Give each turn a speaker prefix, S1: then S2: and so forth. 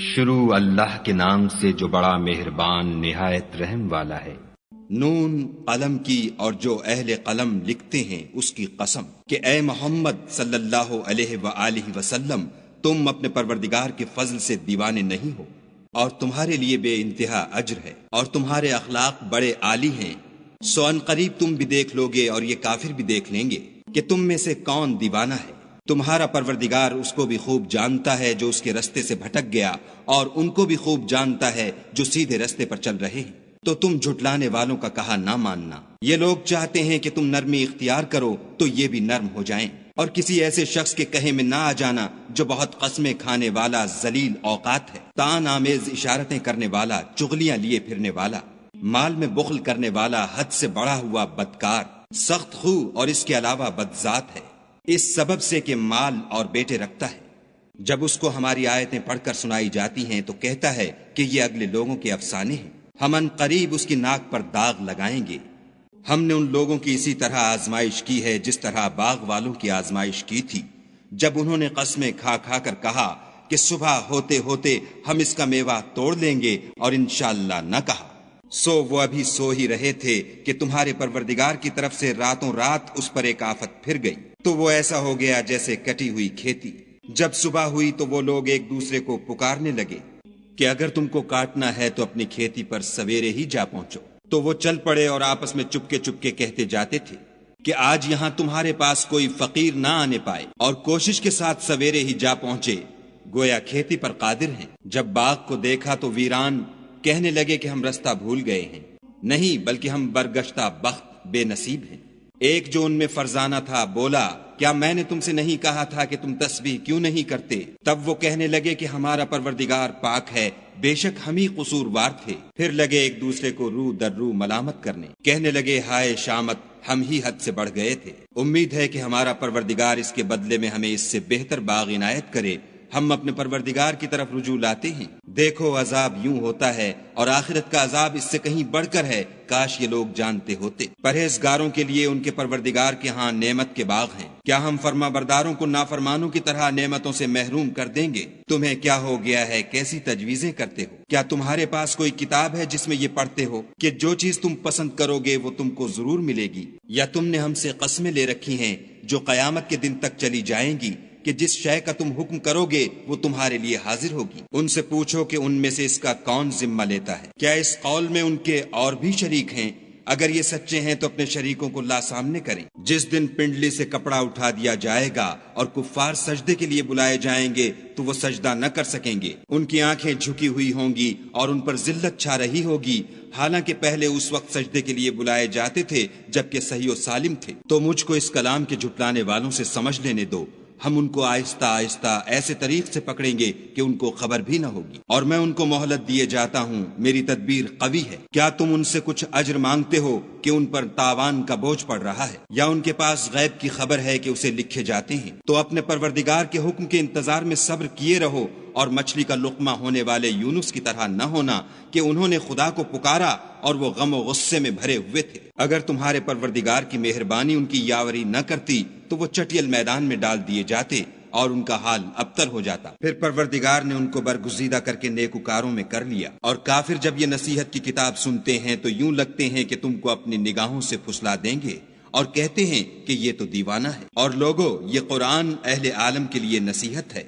S1: شروع اللہ کے نام سے جو بڑا مہربان نہایت رحم والا ہے۔
S2: نون قلم کی اور جو اہل قلم لکھتے ہیں اس کی قسم کہ اے محمد صلی اللہ علیہ وآلہ وسلم تم اپنے پروردگار کے فضل سے دیوانے نہیں ہو، اور تمہارے لیے بے انتہا اجر ہے، اور تمہارے اخلاق بڑے عالی ہیں۔ سو ان قریب تم بھی دیکھ لوگے اور یہ کافر بھی دیکھ لیں گے کہ تم میں سے کون دیوانہ ہے۔ تمہارا پروردگار اس کو بھی خوب جانتا ہے جو اس کے رستے سے بھٹک گیا، اور ان کو بھی خوب جانتا ہے جو سیدھے رستے پر چل رہے ہیں۔ تو تم جھٹلانے والوں کا کہا نہ ماننا۔ یہ لوگ چاہتے ہیں کہ تم نرمی اختیار کرو تو یہ بھی نرم ہو جائیں، اور کسی ایسے شخص کے کہے میں نہ آ جانا جو بہت قسمیں کھانے والا ذلیل اوقات ہے، طعن آمیز اشارتیں کرنے والا، چغلیاں لیے پھرنے والا، مال میں بخل کرنے والا، حد سے بڑھا ہوا بدکار، سخت خو اور اس کے علاوہ بدذات ہے، اس سبب سے کہ مال اور بیٹے رکھتا ہے۔ جب اس کو ہماری آیتیں پڑھ کر سنائی جاتی ہیں تو کہتا ہے کہ یہ اگلے لوگوں کے افسانے ہیں، ہم ان قریب اس کی ناک پر داغ لگائیں گے۔ ہم نے ان لوگوں کی اسی طرح آزمائش کی ہے جس طرح باغ والوں کی آزمائش کی تھی، جب انہوں نے قسمیں کھا کھا کر کہا کہ صبح ہوتے ہوتے ہم اس کا میوہ توڑ لیں گے، اور انشاءاللہ نہ کہا۔ سو وہ ابھی سو ہی رہے تھے کہ تمہارے پروردگار کی طرف سے راتوں رات اس پر ایک آفت پھر گئی، تو وہ ایسا ہو گیا جیسے کٹی ہوئی کھیتی۔ جب صبح ہوئی تو وہ لوگ ایک دوسرے کو پکارنے لگے کہ اگر تم کو کاٹنا ہے تو اپنی کھیتی پر سویرے ہی جا پہنچو۔ تو وہ چل پڑے اور آپس میں چپکے چپکے کہتے جاتے تھے کہ آج یہاں تمہارے پاس کوئی فقیر نہ آنے پائے، اور کوشش کے ساتھ سویرے ہی جا پہنچے، گویا کھیتی پر قادر ہیں۔ جب باغ کو دیکھا تو ویران کہنے لگے کہ ہم رستہ بھول گئے ہیں، نہیں بلکہ ہم برگشتہ بخت بے نصیب ہیں۔ ایک جو ان میں فرزانہ تھا بولا، کیا میں نے تم سے نہیں کہا تھا کہ تم تسبیح کیوں نہیں کرتے؟ تب وہ کہنے لگے کہ ہمارا پروردگار پاک ہے، بے شک ہم ہی قصوروار تھے۔ پھر لگے ایک دوسرے کو رو در رو ملامت کرنے، کہنے لگے ہائے شامت، ہم ہی حد سے بڑھ گئے تھے۔ امید ہے کہ ہمارا پروردگار اس کے بدلے میں ہمیں اس سے بہتر باغ عنایت کرے۔ ہم اپنے پروردگار کی طرف رجوع لاتے ہیں۔ دیکھو عذاب یوں ہوتا ہے، اور آخرت کا عذاب اس سے کہیں بڑھ کر ہے، کاش یہ لوگ جانتے ہوتے۔ پرہیزگاروں کے لیے ان کے پروردگار کے ہاں نعمت کے باغ ہیں۔ کیا ہم فرما برداروں کو نافرمانوں کی طرح نعمتوں سے محروم کر دیں گے؟ تمہیں کیا ہو گیا ہے، کیسی تجویزیں کرتے ہو؟ کیا تمہارے پاس کوئی کتاب ہے جس میں یہ پڑھتے ہو کہ جو چیز تم پسند کرو گے وہ تم کو ضرور ملے گی؟ یا تم نے ہم سے قسمیں لے رکھی ہیں جو قیامت کے دن تک چلی جائیں گی کہ جس شے کا تم حکم کرو گے وہ تمہارے لیے حاضر ہوگی؟ ان سے پوچھو کہ ان میں سے اس کا کون ذمہ لیتا ہے؟ کیا اس قول میں ان کے اور بھی شریک ہیں؟ اگر یہ سچے ہیں تو اپنے شریکوں کو لا سامنے کریں۔ جس دن پنڈلی سے کپڑا اٹھا دیا جائے گا اور کفار سجدے کے لیے بلائے جائیں گے تو وہ سجدہ نہ کر سکیں گے، ان کی آنکھیں جھکی ہوئی ہوں گی اور ان پر ذلت چھا رہی ہوگی، حالانکہ پہلے اس وقت سجدے کے لیے بلائے جاتے تھے جبکہ صحیح و سالم تھے۔ تو مجھ کو اس کلام کے جھٹلانے والوں سے سمجھ لینے دو، ہم ان کو آہستہ آہستہ ایسے طریق سے پکڑیں گے کہ ان کو خبر بھی نہ ہوگی، اور میں ان کو مہلت دیے جاتا ہوں، میری تدبیر قوی ہے۔ کیا تم ان سے کچھ اجر مانگتے ہو کہ ان پر تاوان کا بوجھ پڑ رہا ہے، یا ان کے پاس غیب کی خبر ہے کہ اسے لکھے جاتے ہیں؟ تو اپنے پروردگار کے حکم کے انتظار میں صبر کیے رہو، اور مچھلی کا لقمہ ہونے والے یونس کی طرح نہ ہونا کہ انہوں نے خدا کو پکارا اور وہ غم و غصے میں بھرے ہوئے تھے۔ اگر تمہارے پروردگار کی مہربانی ان کی یاوری نہ کرتی تو وہ چٹیل میدان میں ڈال دیے جاتے اور ان کا حال ابتر ہو جاتا۔ پھر پروردگار نے ان کو برگزیدہ کر کے نیکوکاروں میں کر لیا، اور کافر جب یہ نصیحت کی کتاب سنتے ہیں تو یوں لگتے ہیں کہ تم کو اپنی نگاہوں سے پھسلا دیں گے، اور کہتے ہیں کہ یہ تو دیوانہ ہے۔ اور لوگو، یہ قرآن اہل عالم کے لیے نصیحت ہے۔